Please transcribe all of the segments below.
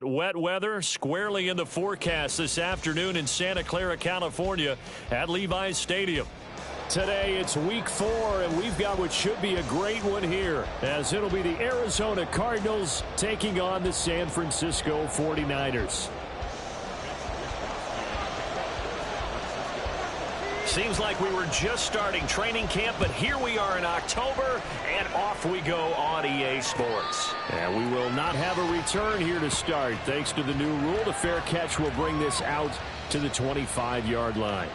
Wet weather squarely in the forecast this afternoon in Santa Clara, California at Levi's Stadium. Today it's week 4, and we've got what should be a great one here, as it'll be the Arizona Cardinals taking on the San Francisco 49ers. Seems like we were just starting training camp, but here we are in October, and off we go on EA Sports. And we will not have a return here to start. Thanks to the new rule, the fair catch will bring this out to the 25-yard line.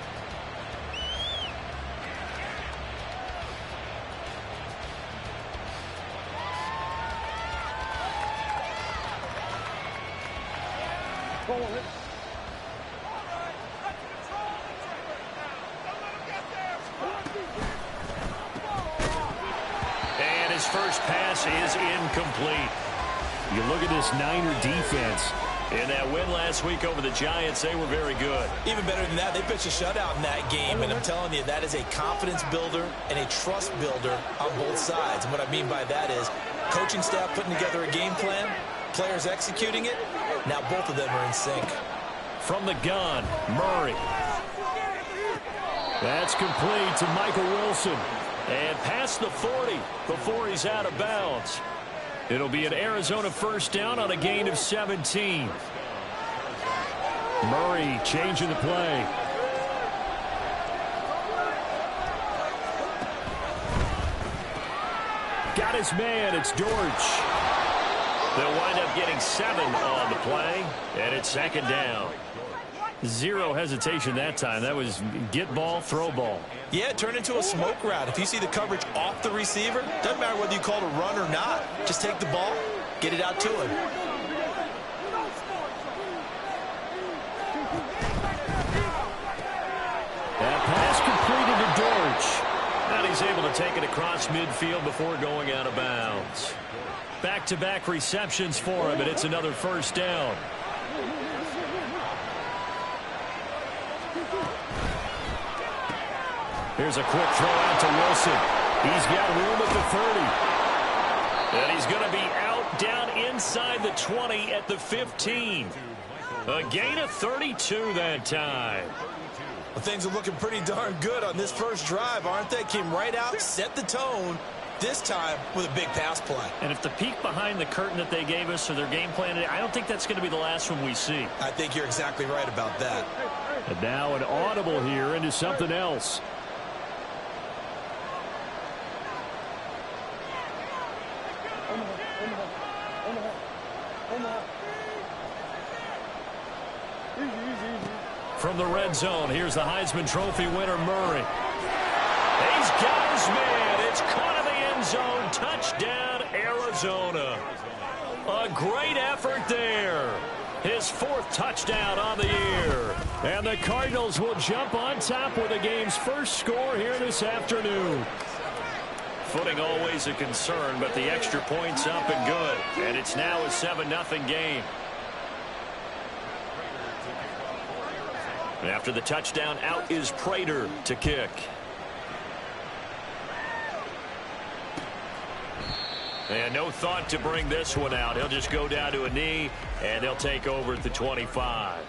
First pass is incomplete. You look at this Niner defense. In that win last week over the Giants, they were very good. Even better than that, they pitched a shutout in that game, and I'm telling you, that is a confidence builder and a trust builder on both sides. And what I mean by that is coaching staff putting together a game plan, players executing it. Now both of them are in sync. From the gun, Murray. That's complete to Michael Wilson. And past the 40 before he's out of bounds. It'll be an Arizona first down on a gain of 17. Murray changing the play. Got his man. It's Dortch. They'll wind up getting 7 on the play. And it's second down. Zero hesitation that time. That was get ball, throw ball. Yeah, it turned into a smoke route. If you see the coverage off the receiver, doesn't matter whether you call it a run or not. Just take the ball, get it out to him. That pass completed to Dortch. And he's able to take it across midfield before going out of bounds. Back-to-back receptions for him, and it's another first down. Here's a quick throw out to Wilson. He's got room at the 30. And he's going to be out down inside the 20 at the 15. A gain of 32 that time. Well, things are looking pretty darn good on this first drive, aren't they? Came right out, set the tone, this time with a big pass play. And if the peek behind the curtain that they gave us or their game plan, I don't think that's going to be the last one we see. I think you're exactly right about that. And now an audible here into something else. From the red zone, here's the Heisman Trophy winner, Murray. He's got his man. It's caught in the end zone. Touchdown, Arizona. A great effort there. His 4th touchdown on the year. And the Cardinals will jump on top with the game's first score here this afternoon. Footing always a concern, but the extra point's up and good. And it's now a 7-0 game. After the touchdown, out is Prater to kick. And no thought to bring this one out. He'll just go down to a knee, and they'll take over at the 25.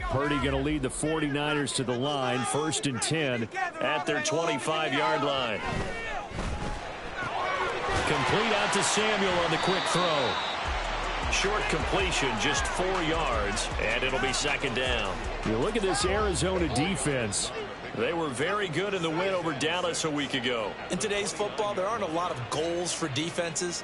Purdy going to lead the 49ers to the line, 1st and 10 at their 25-yard line. Complete out to Samuel on the quick throw. Short completion, just 4 yards, and it'll be second down. You look at this Arizona defense. They were very good in the win over Dallas a week ago. In today's football, there aren't a lot of goals for defenses.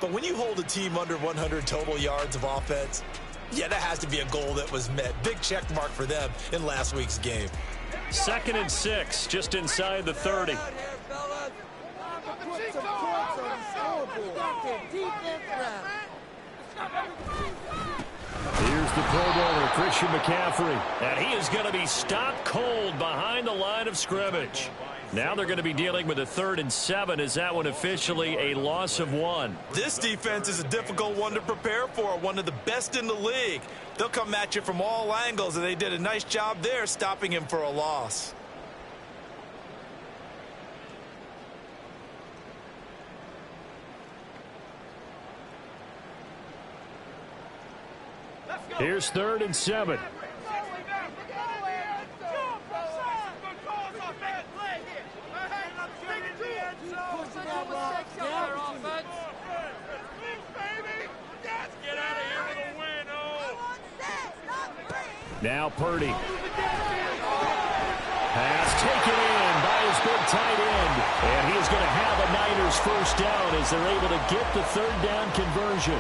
But when you hold a team under 100 total yards of offense, yeah, that has to be a goal that was met. Big check mark for them in last week's game. 2nd and 6, just inside the 30. Here's the Pro Bowler, Christian McCaffrey. And he is going to be stopped cold behind the line of scrimmage. Now they're going to be dealing with a 3rd and 7. Is that one officially a loss of 1? This defense is a difficult one to prepare for, one of the best in the league. They'll come at you from all angles, and they did a nice job there stopping him for a loss. Here's 3rd and 7. Now Purdy. Pass taken in by his big tight end. And he is going to have a Niners first down as they're able to get the 3rd down conversion.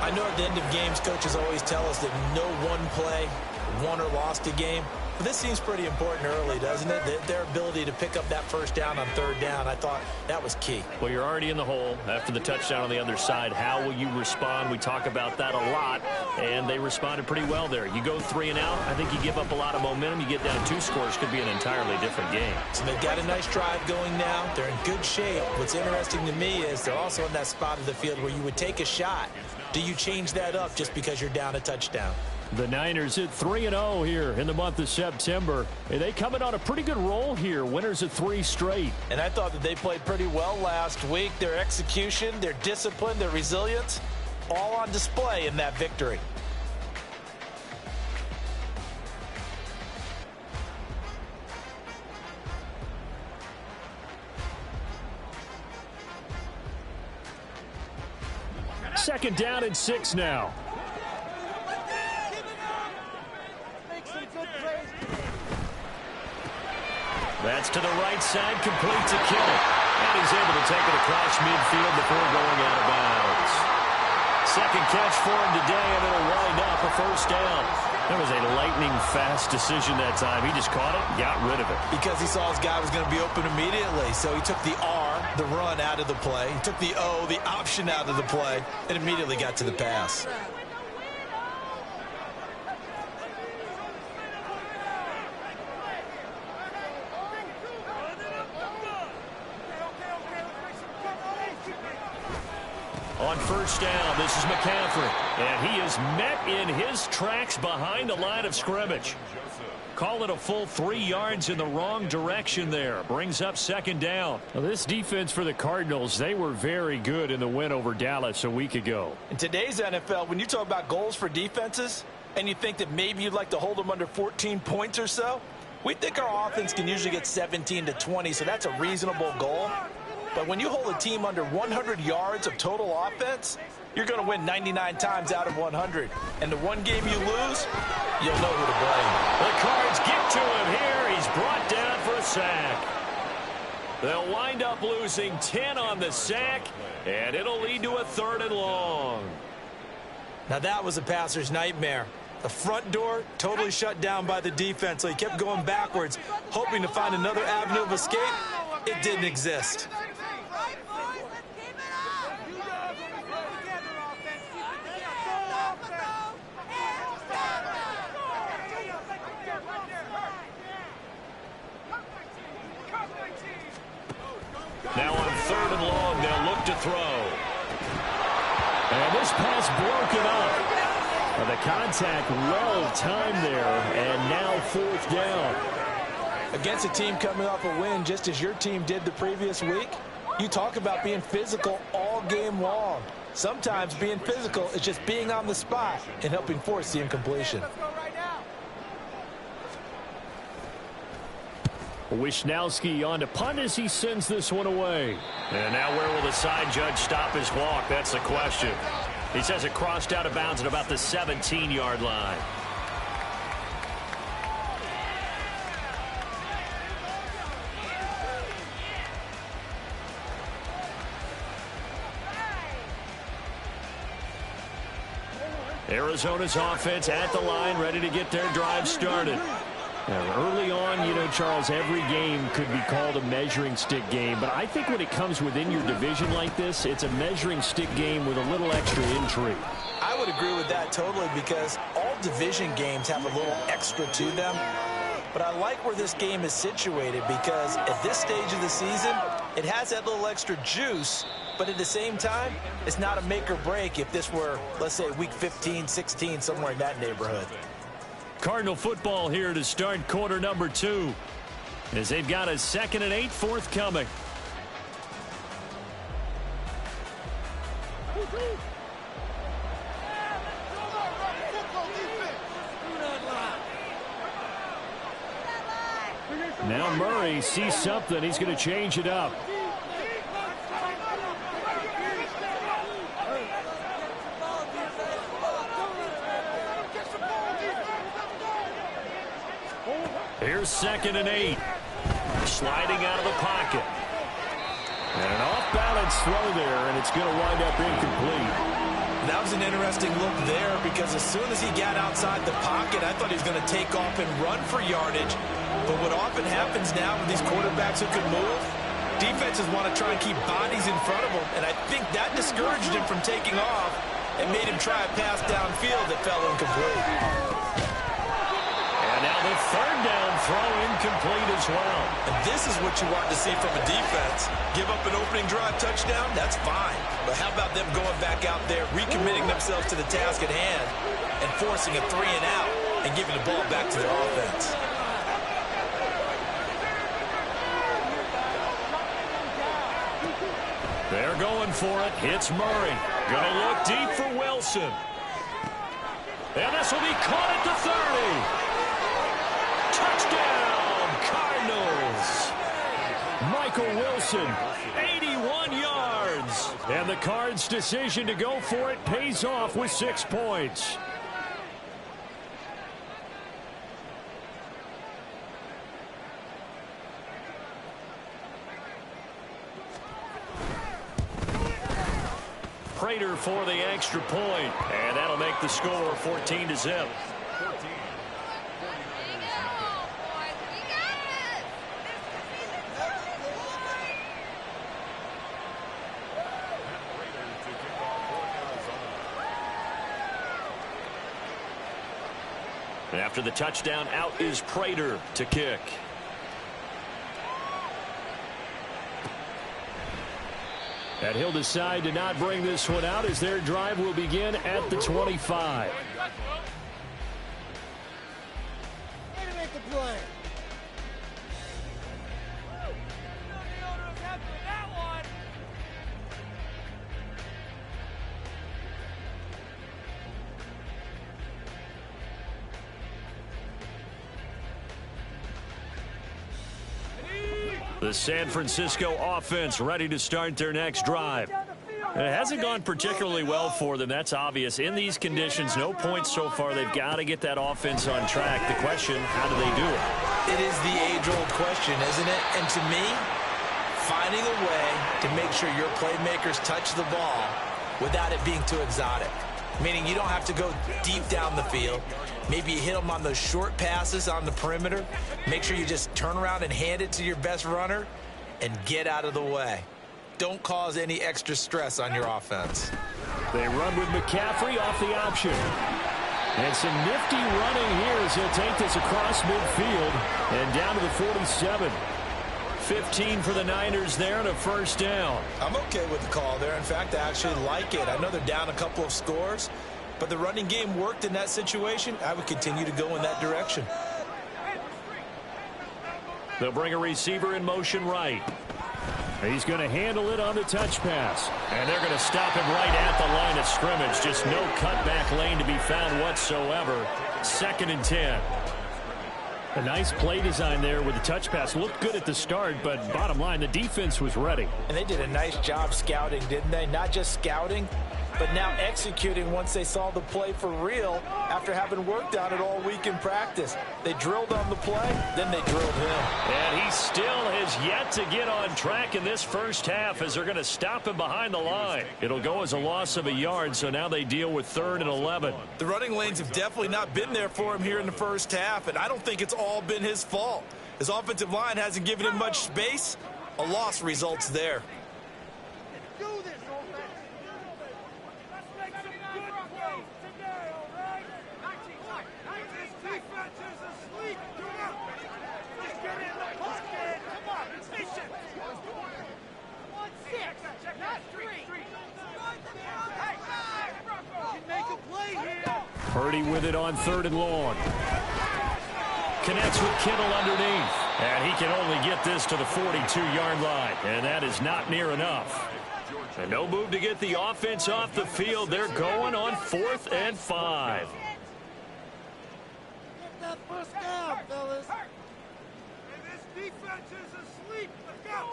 I know at the end of games, coaches always tell us that no one play won or lost a game. But this seems pretty important early, doesn't it? Their ability to pick up that first down on 3rd down, I thought that was key. Well, you're already in the hole after the touchdown on the other side. How will you respond? We talk about that a lot, and they responded pretty well there. You go 3 and out, I think you give up a lot of momentum. You get down 2 scores, could be an entirely different game. So they've got a nice drive going now. They're in good shape. What's interesting to me is they're also in that spot of the field where you would take a shot. Do you change that up just because you're down a touchdown? The Niners at 3-0 here in the month of September. And they coming on a pretty good roll here. Winners of 3 straight. And I thought that they played pretty well last week. Their execution, their discipline, their resilience, all on display in that victory. Second down and 6 now. That's to the right side, complete to Kittle. And he's able to take it across midfield before going out of bounds. Second catch for him today, and it'll wind up a first down. That was a lightning-fast decision that time. He just caught it, got rid of it. Because he saw his guy was going to be open immediately. So he took the R, the run, out of the play. He took the O, the option, out of the play, and immediately got to the pass. On first down, this is McCaffrey. And he is met in his tracks behind the line of scrimmage. Call it a full 3 yards in the wrong direction there. Brings up second down. Now, this defense for the Cardinals, they were very good in the win over Dallas a week ago. In today's NFL, when you talk about goals for defenses, and you think that maybe you'd like to hold them under 14 points or so, we think our offense can usually get 17 to 20, so that's a reasonable goal. But when you hold a team under 100 yards of total offense, you're going to win 99 times out of 100. And the one game you lose, you'll know who to blame. The Cards get to him here. He's brought down for a sack. They'll wind up losing 10 on the sack, and it'll lead to a 3rd and long. Now that was a passer's nightmare. The front door totally shut down by the defense, so he kept going backwards, hoping to find another avenue of escape. It didn't exist. Now on 3rd and long, they'll look to throw. And this pass broken up. The contact well timed there, and now 4th down. Against a team coming off a win just as your team did the previous week, you talk about being physical all game long. Sometimes being physical is just being on the spot and helping force the incompletion. Wisnowski on to punt as he sends this one away. And now where will the side judge stop his walk? That's the question. He says it crossed out of bounds at about the 17-yard line. Arizona's offense at the line, ready to get their drive started. Now, early on, you know, Charles, every game could be called a measuring stick game. But I think when it comes within your division like this, it's a measuring stick game with a little extra intrigue. I would agree with that totally, because all division games have a little extra to them. But I like where this game is situated because at this stage of the season, it has that little extra juice, but at the same time, it's not a make or break if this were, let's say, week 15, 16, somewhere in that neighborhood. Cardinal football here to start quarter number 2, as they've got a 2nd and 8 forthcoming. Now Murray sees something. He's going to change it up. Here's 2nd and 8. Sliding out of the pocket. And an off-balance throw there, and it's going to wind up incomplete. That was an interesting look there because as soon as he got outside the pocket, I thought he was going to take off and run for yardage. But what often happens now with these quarterbacks who can move, defenses want to try and keep bodies in front of them, and I think that discouraged him from taking off and made him try a pass downfield that fell incomplete. And now the 3rd down throw incomplete as well. And this is what you want to see from a defense. Give up an opening drive touchdown, that's fine. But how about them going back out there, recommitting themselves to the task at hand, and forcing a 3 and out and giving the ball back to their offense. They're going for it. It's Murray. Going to look deep for Wilson. And this will be caught at the 30. Touchdown, Cardinals. Michael Wilson, 81 yards. And the Cards' decision to go for it pays off with 6 points. Prater for the extra point, and that'll make the score 14-0. After the touchdown, out is Prater to kick. And he'll decide to not bring this one out as their drive will begin at the 25. The San Francisco offense ready to start their next drive. It hasn't gone particularly well for them. That's obvious. In these conditions, no points so far. They've got to get that offense on track. The question, how do they do it? It is the age-old question, isn't it? And to me, finding a way to make sure your playmakers touch the ball without it being too exotic. Meaning you don't have to go deep down the field. Maybe you hit them on those short passes on the perimeter. Make sure you just turn around and hand it to your best runner and get out of the way. Don't cause any extra stress on your offense. They run with McCaffrey off the option. And some nifty running here as he'll take this across midfield and down to the 47. 15 for the Niners there and a 1st down. I'm okay with the call there. In fact, I actually like it. I know they're down a couple of scores, but the running game worked in that situation. I would continue to go in that direction. They'll bring a receiver in motion right. He's going to handle it on the touch pass. And they're going to stop him right at the line of scrimmage. Just no cutback lane to be found whatsoever. 2nd and 10. A nice play design there with the touch pass. Looked good at the start, but bottom line, the defense was ready. And they did a nice job scouting, didn't they? Not just scouting, but now executing once they saw the play for real after having worked on it all week in practice. They drilled on the play, then they drilled him. And he still has yet to get on track in this first half as they're going to stop him behind the line. It'll go as a loss of a yard, so now they deal with 3rd and 11. The running lanes have definitely not been there for him here in the first half, and I don't think it's all been his fault. His offensive line hasn't given him much space. A loss results there. Purdy with it on 3rd and long. Connects with Kittle underneath. And he can only get this to the 42-yard line. And that is not near enough. And no move to get the offense off the field. They're going on 4th and 5. Get that first down, fellas. And this defense is asleep. Let's go.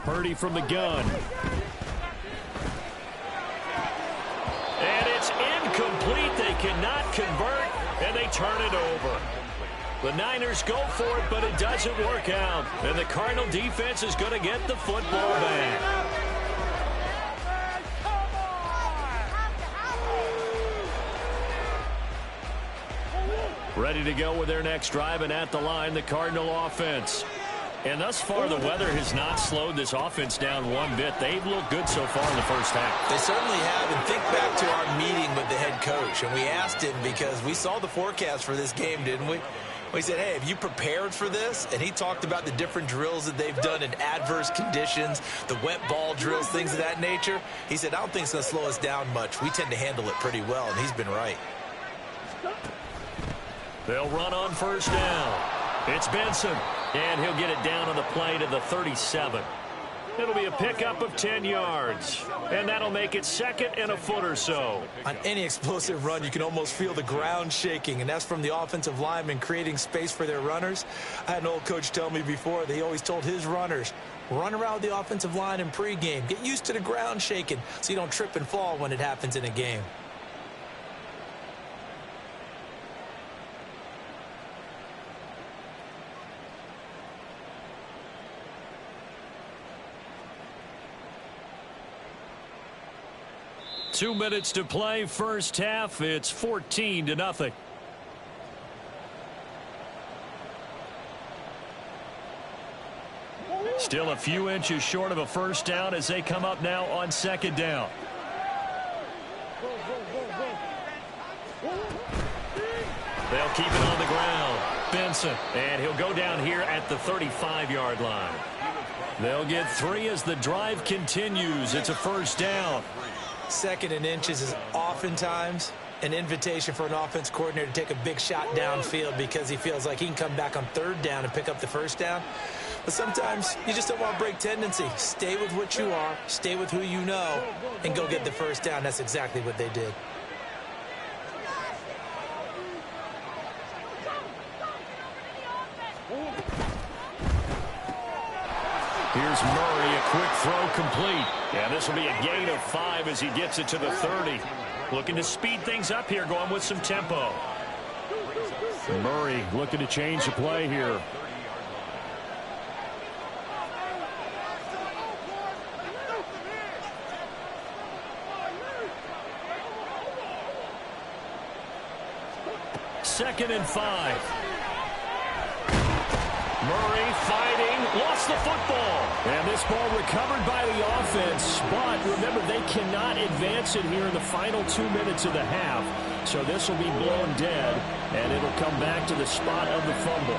Purdy from the gun. And it's incomplete. They cannot convert, and they turn it over. The Niners go for it, but it doesn't work out. And the Cardinal defense is going to get the football back. Ready to go with their next drive, and at the line, the Cardinal offense. And thus far, the weather has not slowed this offense down one bit. They've looked good so far in the first half. They certainly have. And think back to our meeting with the head coach. And we asked him because we saw the forecast for this game, didn't we? We said, hey, have you prepared for this? And he talked about the different drills that they've done in adverse conditions, the wet ball drills, things of that nature. He said, I don't think it's going to slow us down much. We tend to handle it pretty well, and he's been right. They'll run on 1st down. It's Benson, and he'll get it down on the play to the 37. It'll be a pickup of 10 yards, and that'll make it 2nd and a foot or so. On any explosive run, you can almost feel the ground shaking, and that's from the offensive linemen creating space for their runners. I had an old coach tell me before, they always told his runners, run around the offensive line in pregame. Get used to the ground shaking so you don't trip and fall when it happens in a game. Two minutes to play, first half. It's 14-0. Still a few inches short of a first down as they come up now on 2nd down. They'll keep it on the ground. Benson, and he'll go down here at the 35-yard line. They'll get 3 as the drive continues. It's a first down. 2nd and inches is oftentimes an invitation for an offense coordinator to take a big shot downfield because he feels like he can come back on 3rd down and pick up the first down. But sometimes you just don't want to break tendency. Stay with what you are, stay with who you know, and go get the first down. That's exactly what they did. Here's Murray, a quick throw complete. And this will be a gain of 5 as he gets it to the 30. Looking to speed things up here, going with some tempo. Murray looking to change the play here. Second and 5. Murray fighting, lost the football. And this ball recovered by the offense. But remember, they cannot advance it here in the final 2 minutes of the half. So this will be blown dead, and it'll come back to the spot of the fumble.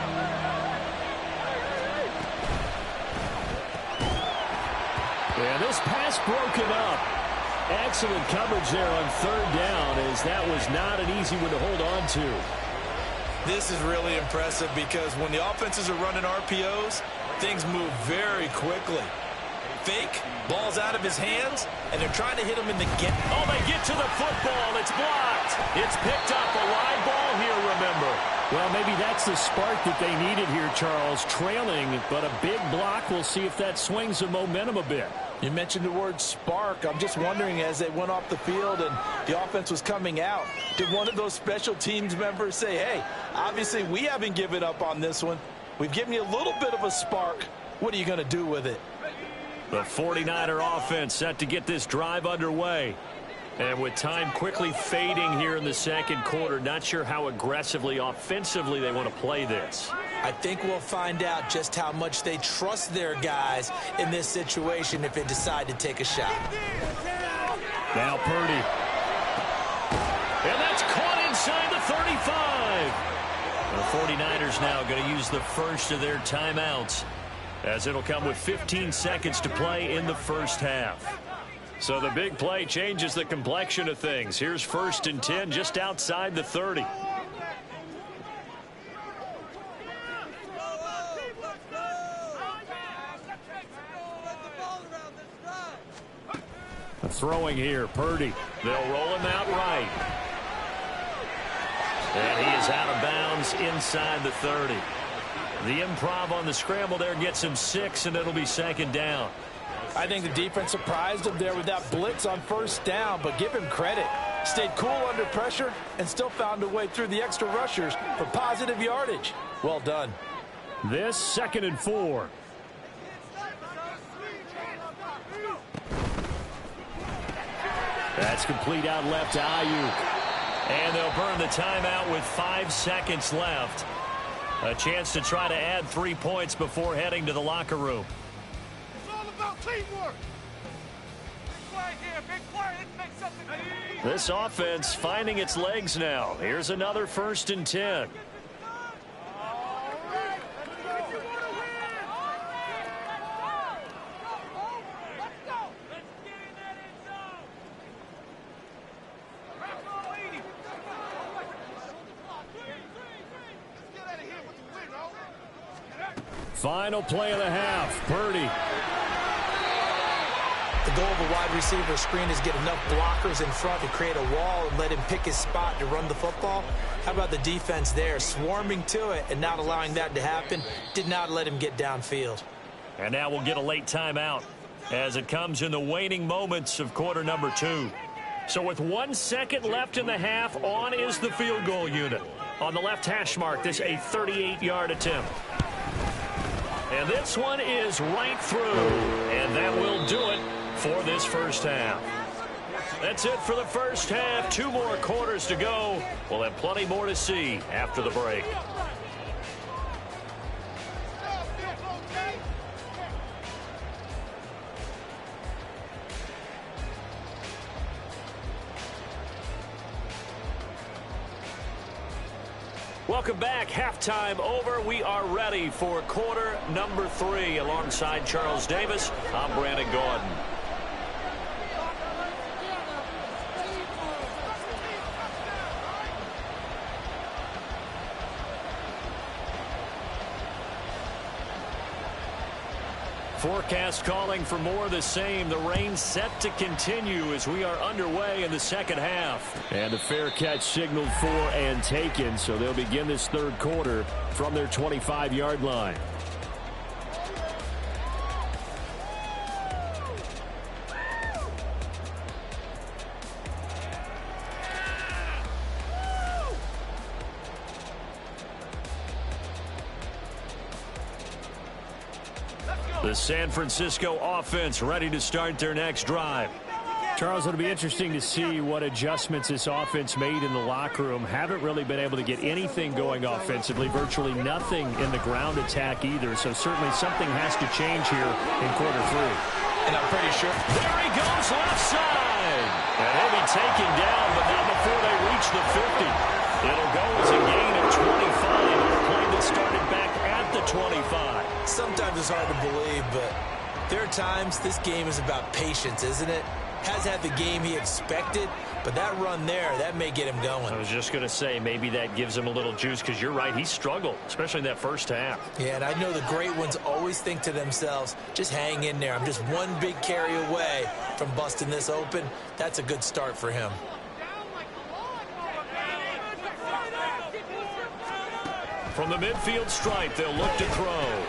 And this pass broken up. Excellent coverage there on 3rd down, as that was not an easy one to hold on to. This is really impressive because when the offenses are running RPOs, things move very quickly. Fake, ball's out of his hands, and they're trying to hit him in the gap. Oh, they get to the football. It's blocked. It's picked up. A live ball here, remember. Well, maybe that's the spark that they needed here, Charles. Trailing, but a big block. We'll see if that swings the momentum a bit. You mentioned the word spark. I'm just wondering, as they went off the field and the offense was coming out, did one of those special teams members say, hey, obviously we haven't given up on this one. We've given you a little bit of a spark. What are you going to do with it? The 49er offense set to get this drive underway. And with time quickly fading here in the second quarter, not sure how aggressively, offensively they want to play this. I think we'll find out just how much they trust their guys in this situation if they decide to take a shot. Now Purdy. And that's caught inside the 35. The 49ers now going to use the first of their timeouts, as it'll come with 15 seconds to play in the first half. So the big play changes the complexion of things. Here's 1st and 10 just outside the 30. Throwing here, Purdy. They'll roll him out right. And he is out of bounds inside the 30. The improv on the scramble there gets him 6, and it'll be 2nd down. I think the defense surprised him there with that blitz on 1st down, but give him credit. Stayed cool under pressure and still found a way through the extra rushers for positive yardage. Well done. This 2nd and 4. That's complete out left to Ayuk. And they'll burn the timeout with 5 seconds left. A chance to try to add 3 points before heading to the locker room. It's all about teamwork. Big play here, big play. Let's make something. This offense finding its legs now. Here's another 1st and 10. Final play of the half. Purdy. The goal of a wide receiver screen is get enough blockers in front to create a wall and let him pick his spot to run the football. How about the defense there, swarming to it and not allowing that to happen? Did not let him get downfield. And now we'll get a late timeout as it comes in the waning moments of quarter number 2. So with 1 second left in the half, on is the field goal unit. On the left hash mark, this a 38-yard attempt. And this one is right through, and that will do it for this 1st half. That's it for the 1st half. 2 more quarters to go. We'll have plenty more to see after the break. Welcome back. Halftime over. We are ready for quarter number 3. Alongside Charles Davis, I'm Brandon Gordon. Forecast calling for more of the same. The rain set to continue as we are underway in the 2nd half. And a fair catch signaled for and taken, so they'll begin this 3rd quarter from their 25-yard line. The San Francisco offense ready to start their next drive. Charles, it'll be interesting to see what adjustments this offense made in the locker room. Haven't really been able to get anything going offensively, virtually nothing in the ground attack either. So certainly something has to change here in quarter 3. And I'm pretty sure. There he goes left side. And he'll be taken down, but not before they reach the 50. It'll go as a gain of 25 on a play that started back at the 25. Sometimes it's hard to believe, but there are times this game is about patience, isn't it? Has had the game he expected, but that run there, that may get him going. I was just going to say, maybe that gives him a little juice, because you're right, he struggled, especially in that 1st half. Yeah, and I know the great ones always think to themselves, just hang in there. I'm just one big carry away from busting this open. That's a good start for him. From the midfield stripe, they'll look to throw.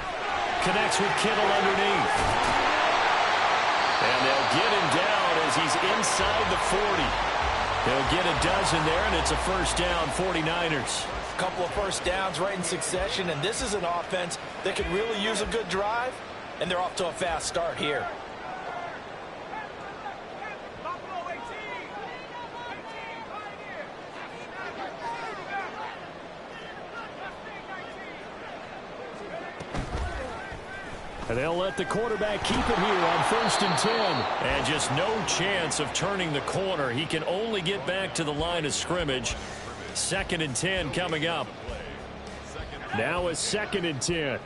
Connects with Kittle underneath. And they'll get him down as he's inside the 40. They'll get a dozen there, and it's a 1st down, 49ers. A couple of 1st downs right in succession, and this is an offense that could really use a good drive, and they're off to a fast start here. And they'll let the quarterback keep it here on 1st and 10. And just no chance of turning the corner. He can only get back to the line of scrimmage. 2nd and 10 coming up. Now it's 2nd and 10.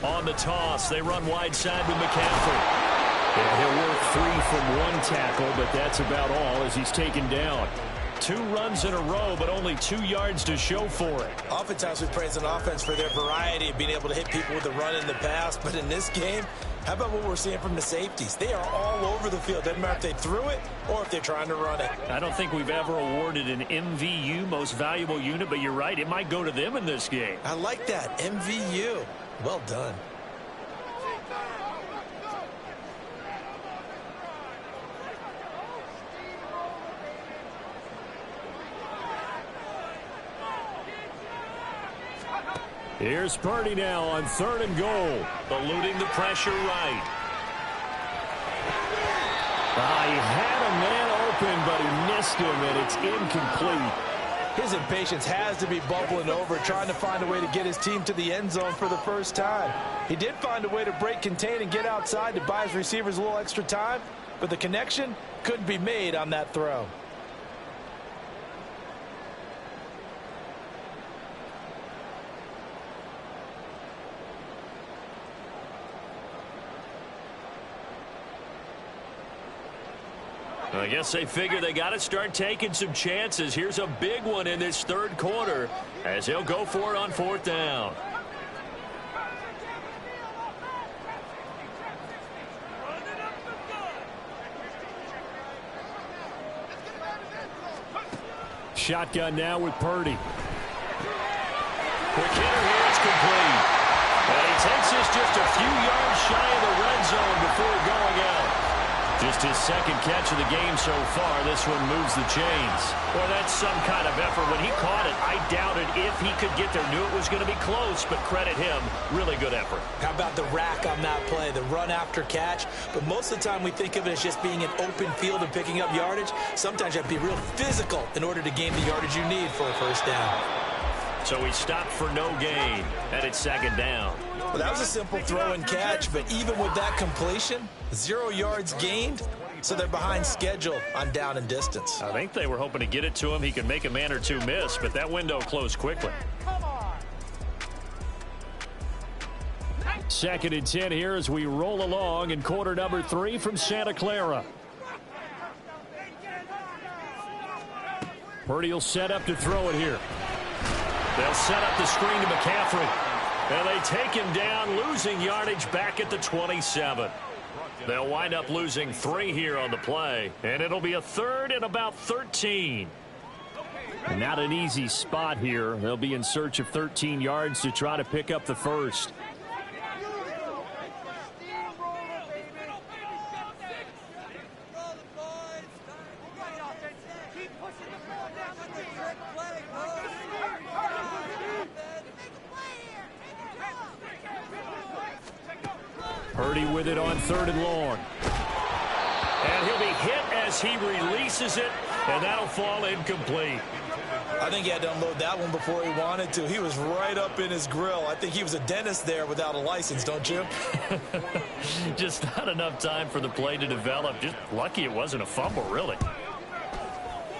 On the toss, they run wide side with McCaffrey. Yeah, he'll work 3 from 1 tackle, but that's about all as he's taken down. 2 runs in a row, but only 2 yards to show for it. Oftentimes we praise an offense for their variety of being able to hit people with the run in the pass, but in this game, how about what we're seeing from the safeties? They are all over the field. Doesn't matter if they threw it or if they're trying to run it. I don't think we've ever awarded an MVU, most valuable unit, but you're right, it might go to them in this game. I like that, MVU. Well done. Here's Purdy now on 3rd and goal. Eluding the pressure right. He had a man open, but he missed him, and it's incomplete. His impatience has to be bubbling over, trying to find a way to get his team to the end zone for the first time. He did find a way to break contain and get outside to buy his receivers a little extra time, but the connection couldn't be made on that throw. I guess they figure they got to start taking some chances. Here's a big one in this 3rd quarter as he'll go for it on 4th down. Shotgun now with Purdy. Quick hitter here, it's complete. And he takes this just a few yards shy of the red zone before going out. Just his 2nd catch of the game so far. This one moves the chains. Boy, that's some kind of effort. When he caught it, I doubted if he could get there. Knew it was going to be close, but credit him. Really good effort. How about the rack on that play, the run after catch? But most of the time we think of it as just being an open field and picking up yardage. Sometimes you have to be real physical in order to gain the yardage you need for a first down. So he stopped for no gain, and it's 2nd down. Well, that was a simple throw and catch, but even with that completion, 0 yards gained, so they're behind schedule on down and distance. I think they were hoping to get it to him. He could make a man or 2 miss, but that window closed quickly. 2nd and 10 here as we roll along in quarter number 3 from Santa Clara. Purdy will set up to throw it here. They'll set up the screen to McCaffrey. And they take him down, losing yardage back at the 27. They'll wind up losing 3 here on the play. And it'll be a 3rd and about 13. And not an easy spot here. They'll be in search of 13 yards to try to pick up the first. Purdy with it on 3rd and long. And he'll be hit as he releases it, and that'll fall incomplete. I think he had to unload that one before he wanted to. He was right up in his grill. I think he was a dentist there without a license, don't you? Just not enough time for the play to develop. Just lucky it wasn't a fumble, really.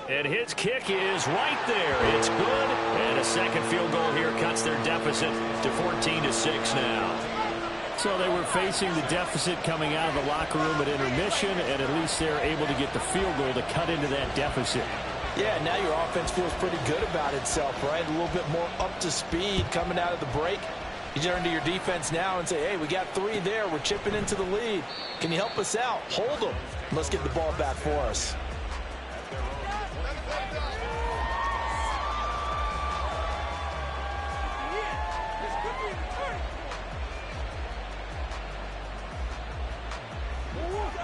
And his kick is right there. It's good. And a 2nd field goal here cuts their deficit to 14-6 now. So they were facing the deficit coming out of the locker room at intermission, and at least they're able to get the field goal to cut into that deficit. Yeah, now your offense feels pretty good about itself, right? A little bit more up to speed coming out of the break. You turn to your defense now and say, hey, we got 3 there. We're chipping into the lead. Can you help us out? Hold them. Let's get the ball back for us.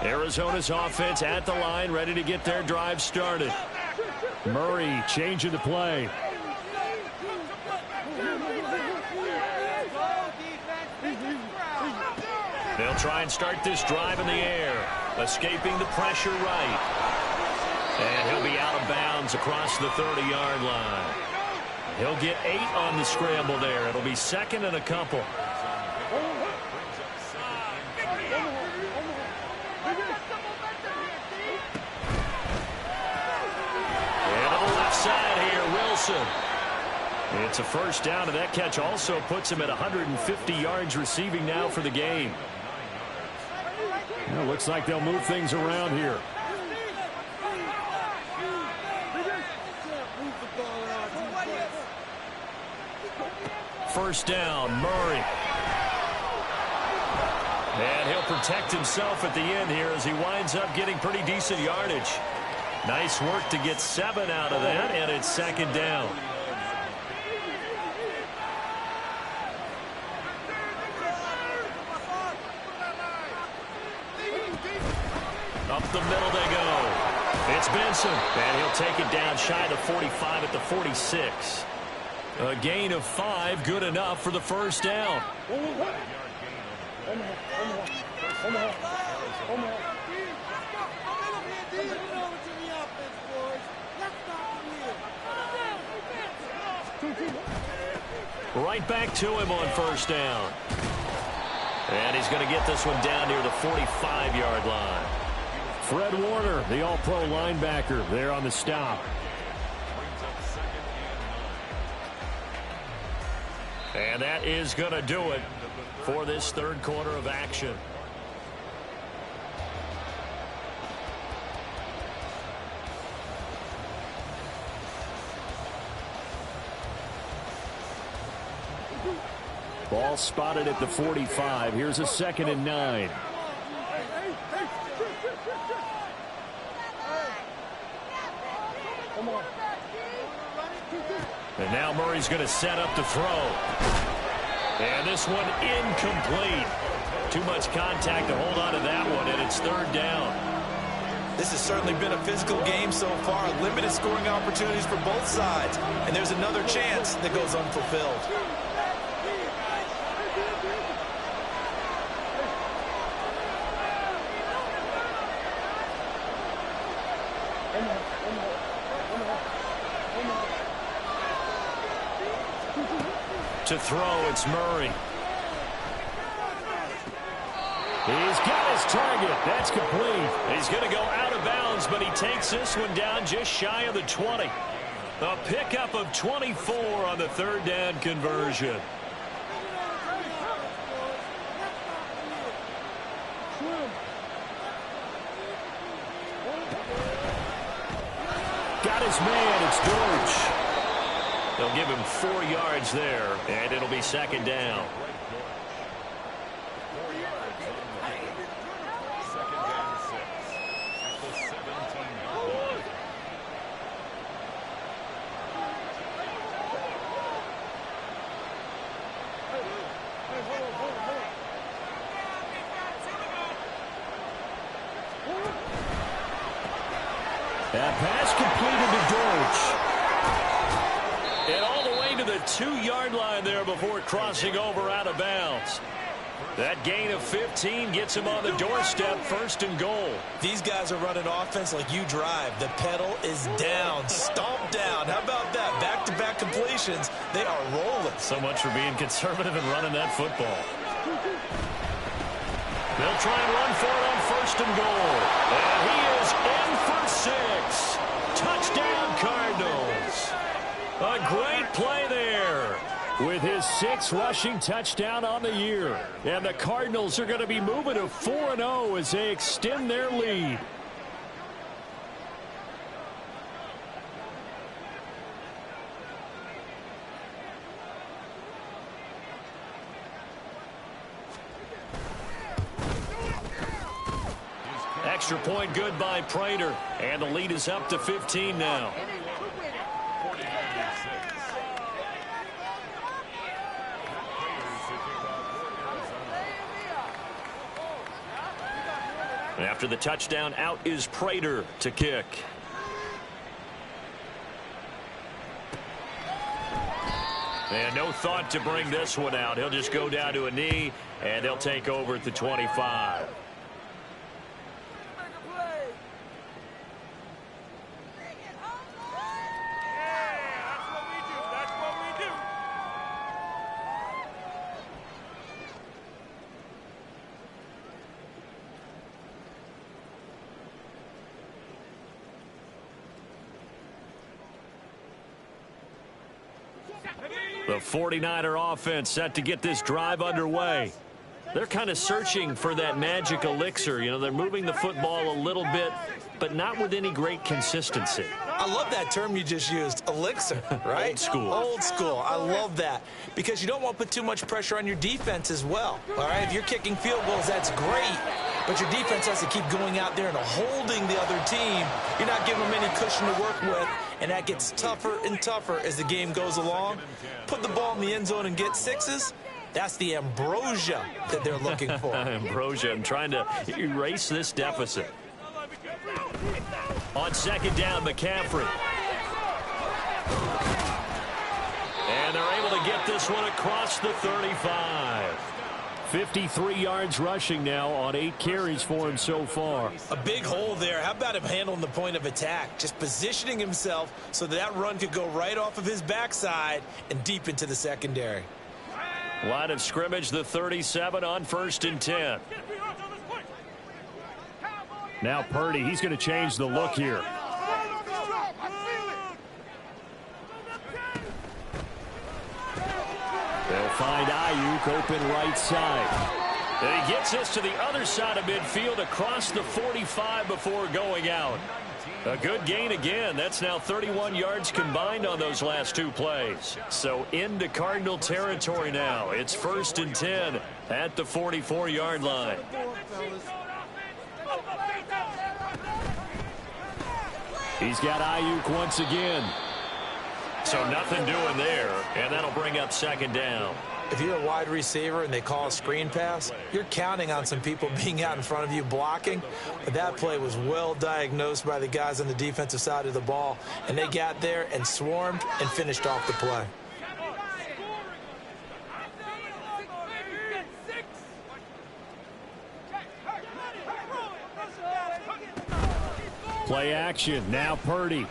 Arizona's offense at the line, ready to get their drive started. Murray changing the play. They'll try and start this drive in the air, escaping the pressure right. And he'll be out of bounds across the 30-yard line. He'll get 8 on the scramble there. It'll be 2nd and a couple. And on the left side here, Wilson. It's a first down, and that catch also puts him at 150 yards receiving now for the game. Well, looks like they'll move things around here. First down, Murray. And he'll protect himself at the end here as he winds up getting pretty decent yardage. Nice work to get 7 out of that, and it's second down. Up the middle they go. It's Benson, and he'll take it down shy of the 45 at the 46. A gain of 5, good enough for the first down. Right back to him on first down. And he's going to get this one down near the 45-yard line. Fred Warner, the all-pro linebacker, there on the stop. And that is going to do it for this third quarter of action. Ball spotted at the 45. Here's a 2nd and 9. And now Murray's going to set up to throw. And this one incomplete. Too much contact to hold on to that one, and it's third down. This has certainly been a physical game so far. Limited scoring opportunities for both sides. And there's another chance that goes unfulfilled. To throw, it's Murray. He's got his target. That's complete. He's going to go out of bounds, but he takes this one down just shy of the 20. A pickup of 24 on the third down conversion. Got his man. It's George. They'll give him 4 yards there, and it'll be second down. That pass completed to George. And all the way to the 2-yard line there before crossing over out of bounds. That gain of 15 gets him on the doorstep, first and goal. These guys are running offense like you drive. The pedal is down, stomped down. How about that? Back-to-back completions. They are rolling. So much for being conservative and running that football. They'll try and run for it on first and goal. And he is in for 6. Touchdown, Cardinals. A great play there with his 6th rushing touchdown on the year. And the Cardinals are going to be moving to 4-0 as they extend their lead. Extra point good by Prater. And the lead is up to 15 now. After the touchdown, out is Prater to kick. And no thought to bring this one out. He'll just go down to a knee, and they'll take over at the 25. The 49er offense set to get this drive underway. They're kind of searching for that magic elixir. You know, they're moving the football a little bit, but not with any great consistency. I love that term you just used, elixir, right? Old school. Old school. I love that because you don't want to put too much pressure on your defense as well. All right, if you're kicking field goals, that's great, but your defense has to keep going out there and holding the other team. You're not giving them any cushion to work with, and that gets tougher and tougher as the game goes along. Put the ball in the end zone and get sixes. That's the ambrosia that they're looking for. Ambrosia, I'm trying to erase this deficit. On second down, McCaffrey. And they're able to get this one across the 35. 53 yards rushing now on 8 carries for him so far. A big hole there. How about him handling the point of attack? Just positioning himself so that run could go right off of his backside and deep into the secondary. Line of scrimmage, the 37 on 1st and 10. Now Purdy, he's going to change the look here. They'll find Ayuk open right side. And he gets this to the other side of midfield across the 45 before going out. A good gain again. That's now 31 yards combined on those last 2 plays. So into Cardinal territory now. It's 1st and 10 at the 44-yard line. He's got Ayuk once again. So nothing doing there, and that'll bring up 2nd down. If you're a wide receiver and they call a screen pass, you're counting on some people being out in front of you blocking. But that play was well diagnosed by the guys on the defensive side of the ball, and they got there and swarmed and finished off the play. Play action. Now Purdy.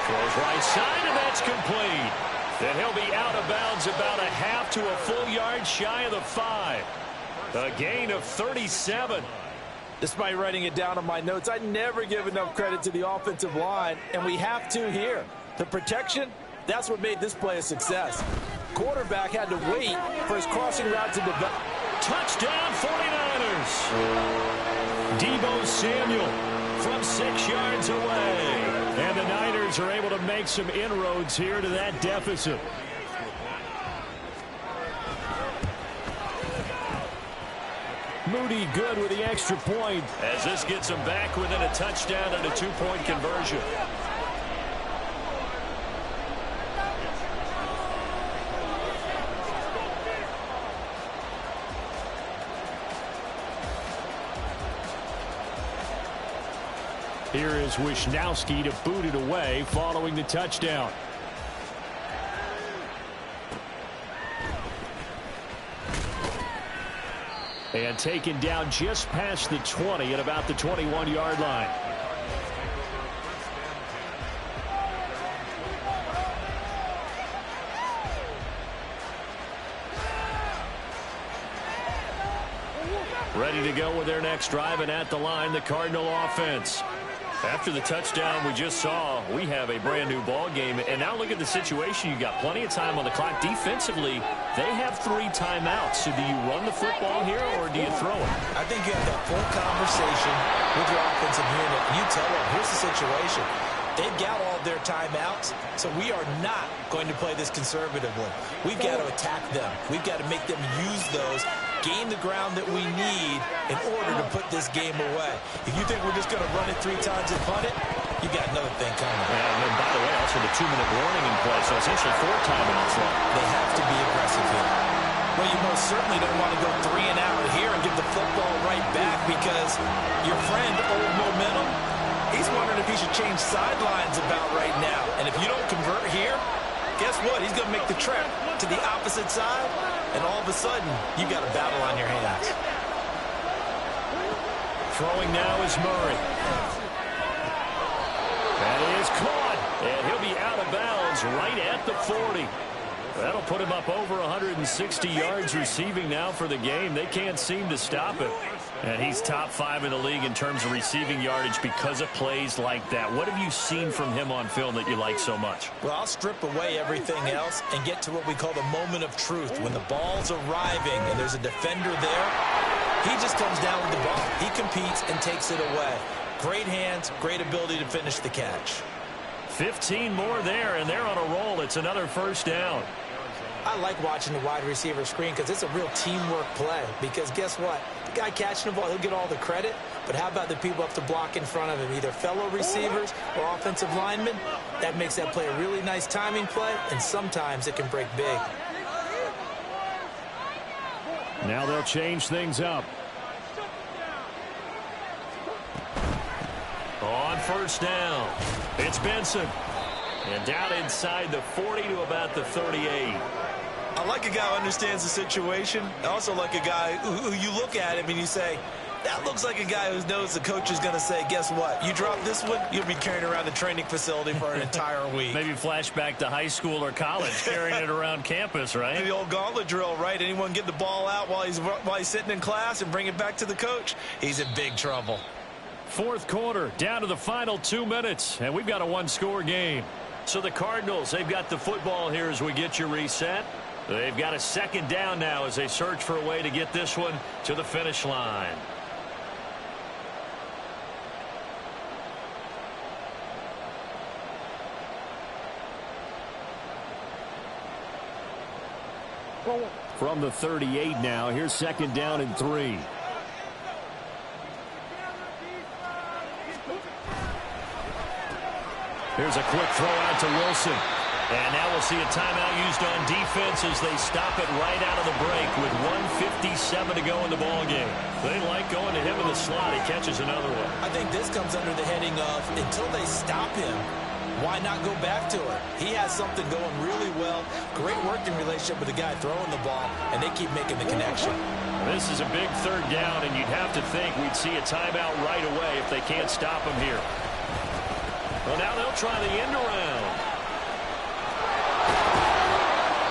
Throws right side, and that's complete. Then he'll be out of bounds about a half to a full yard shy of the 5. A gain of 37. Despite writing it down on my notes, I never give enough credit to the offensive line, and we have to here. The protection, that's what made this play a success. Quarterback had to wait for his crossing route to develop. Touchdown 49ers. Deebo Samuel from 6 yards away. And the Niners are able to make some inroads here to that deficit. Moody good with the extra point. As this gets them back within a touchdown and a 2-point conversion. Here is Wisnowski to boot it away following the touchdown. And taken down just past the 20 at about the 21-yard line. Ready to go with their next drive, and at the line, the Cardinal offense. After the touchdown we just saw, we have a brand new ball game. And now look at the situation. You got plenty of time on the clock. Defensively, they have 3 timeouts. So do you run the football here or do you throw it? I think you have that full conversation with your offensive unit. You tell them, here's the situation. They've got all their timeouts, so we are not going to play this conservatively. We've got to attack them. We've got to make them use those, gain the ground that we need in order to put this game away. If you think we're just going to run it 3 times and punt it, you got another thing coming. And then, by the way, also the 2-minute warning in play, so essentially 4 timeouts left. They have to be aggressive here. Well, you most certainly don't want to go 3 and out here and give the football right back because your friend, Old Momentum, he's wondering if he should change sidelines about right now. And if you don't convert here, guess what? He's going to make the trek to the opposite side, and all of a sudden, you've got a battle on your hands. Throwing now is Murray. That is caught, and he'll be out of bounds right at the 40. That'll put him up over 160 yards receiving now for the game. They can't seem to stop it. And he's top 5 in the league in terms of receiving yardage because of plays like that. What have you seen from him on film that you like so much? Well, I'll strip away everything else and get to what we call the moment of truth. When the ball's arriving and there's a defender there, he just comes down with the ball. He competes and takes it away. Great hands, great ability to finish the catch. 15 more there, and they're on a roll. It's another first down. I like watching the wide receiver screen because it's a real teamwork play. Because guess what? The guy catching the ball, he'll get all the credit. But how about the people up to block in front of him, either fellow receivers or offensive linemen? That makes that play a really nice timing play, and sometimes it can break big. Now they'll change things up. On first down, it's Benson. And down inside the 40 to about the 38. I like a guy who understands the situation. I also like a guy who you look at him and you say, that looks like a guy who knows the coach is going to say, guess what? You drop this one, you'll be carrying around the training facility for an entire week. Maybe flashback to high school or college, carrying it around campus, right? The old gauntlet drill, right? Anyone get the ball out while he's sitting in class and bring it back to the coach? He's in big trouble. Fourth quarter, down to the final 2 minutes, and we've got a one-score game. So the Cardinals, they've got the football here as we get you reset. They've got a second down now as they search for a way to get this one to the finish line. From the 38 now, here's second down and 3. Here's a quick throw out to Wilson. And now we'll see a timeout used on defense as they stop it right out of the break with 1:57 to go in the ballgame. They like going to him in the slot. He catches another one. I think this comes under the heading of until they stop him, why not go back to it? He has something going really well. Great working relationship with the guy throwing the ball, and they keep making the connection. This is a big third down, and you'd have to think we'd see a timeout right away if they can't stop him here. Well, now they'll try the end around.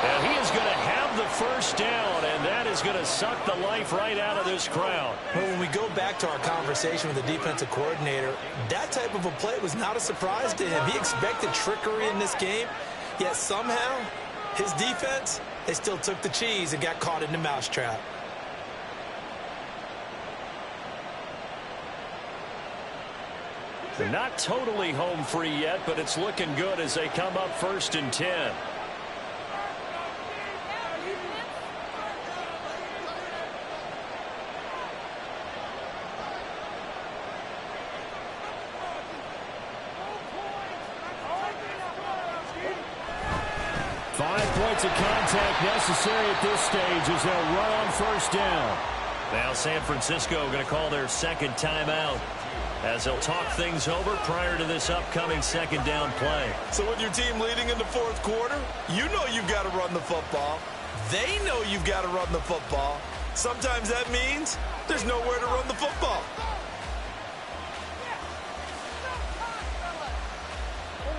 And he is going to have the first down, and that is going to suck the life right out of this crowd. Well, when we go back to our conversation with the defensive coordinator, that type of a play was not a surprise to him. He expected trickery in this game, yet somehow his defense, they still took the cheese and got caught in the mousetrap. They're not totally home free yet, but it's looking good as they come up 1st and 10. Of contact necessary at this stage as they'll run on first down. Now San Francisco going to call their second timeout as they'll talk things over prior to this upcoming second down play. So with your team leading in the fourth quarter, you know you've got to run the football. They know you've got to run the football. Sometimes that means there's nowhere to run the football.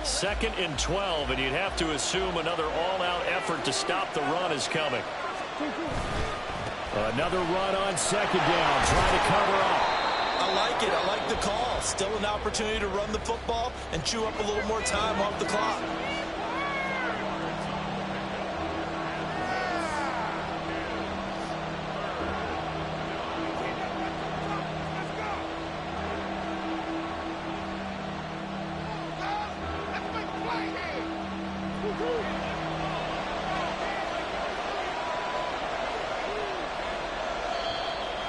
Second and 12, and you'd have to assume another all-out effort to stop the run is coming. Another run on second down, trying to cover up. I like it. I like the call. Still an opportunity to run the football and chew up a little more time off the clock.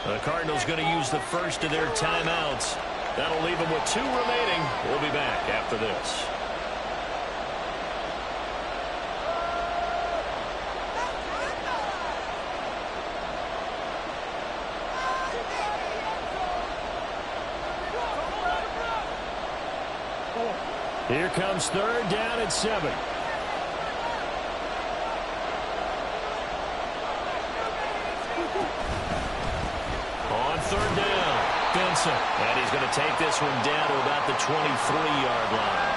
The Cardinals going to use the first of their timeouts. That'll leave them with 2 remaining. We'll be back after this. Here comes third down and 7. Third down, Benson. And he's going to take this one down to about the 23-yard line.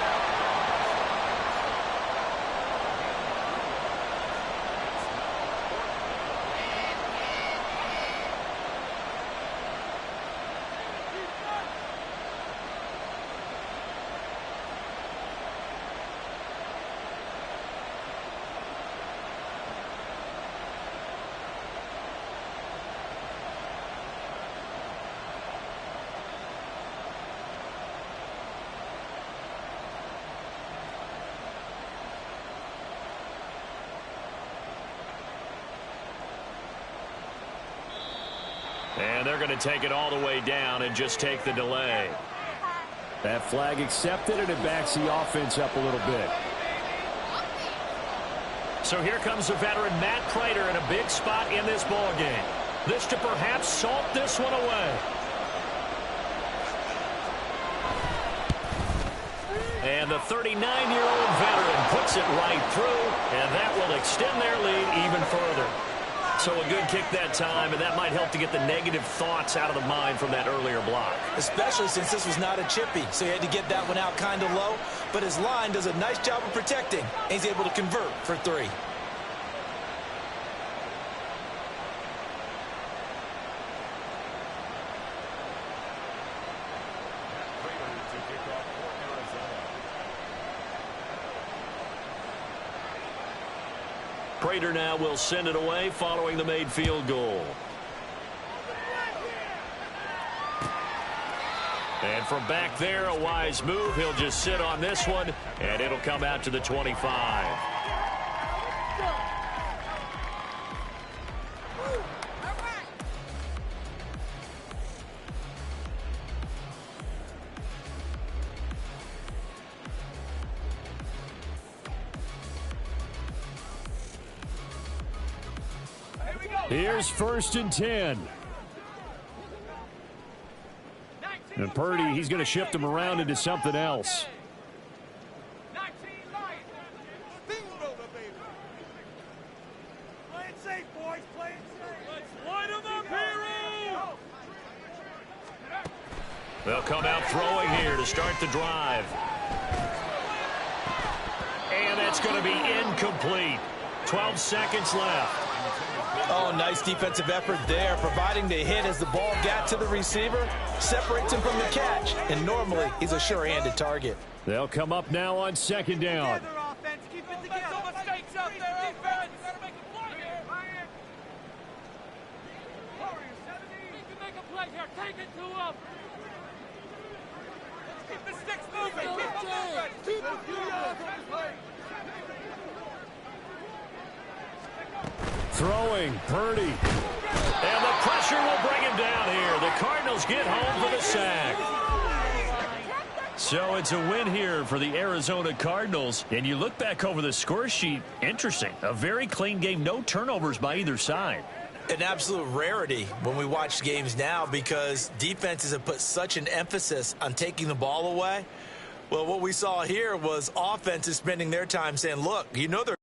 And they're going to take it all the way down and just take the delay. That flag accepted, and it backs the offense up a little bit. So here comes the veteran Matt Prater in a big spot in this ball game. This to perhaps salt this one away. And the 39-year-old veteran puts it right through, and that will extend their lead even further. So a good kick that time, and that might help to get the negative thoughts out of the mind from that earlier block. Especially since this was not a chippy, so he had to get that one out kind of low. But his line does a nice job of protecting, and he's able to convert for 3. Prater now will send it away following the made field goal. And from back there, a wise move. He'll just sit on this one, and it'll come out to the 25. Here's 1st and 10. And Purdy, he's going to shift him around into something else. Play it safe, boys. Play it safe. Let's light them up, hero! They'll come out throwing here to start the drive. And that's going to be incomplete. 12 seconds left. Oh, nice defensive effort there, providing the hit as the ball got to the receiver, separates him from the catch, and normally he's a sure-handed target. They'll come up now on 2nd down. Keep it together. No mistakes out there, offense. Gotta make a play here. We can make a play here. Take it to him. Let's keep the sticks moving. Keep them moving. Throwing, Purdy. And the pressure will bring him down here. The Cardinals get home for the sack. So it's a win here for the Arizona Cardinals. And you look back over the score sheet, interesting. A very clean game, no turnovers by either side. An absolute rarity when we watch games now because defenses have put such an emphasis on taking the ball away. Well, what we saw here was offenses spending their time saying, look, you know they're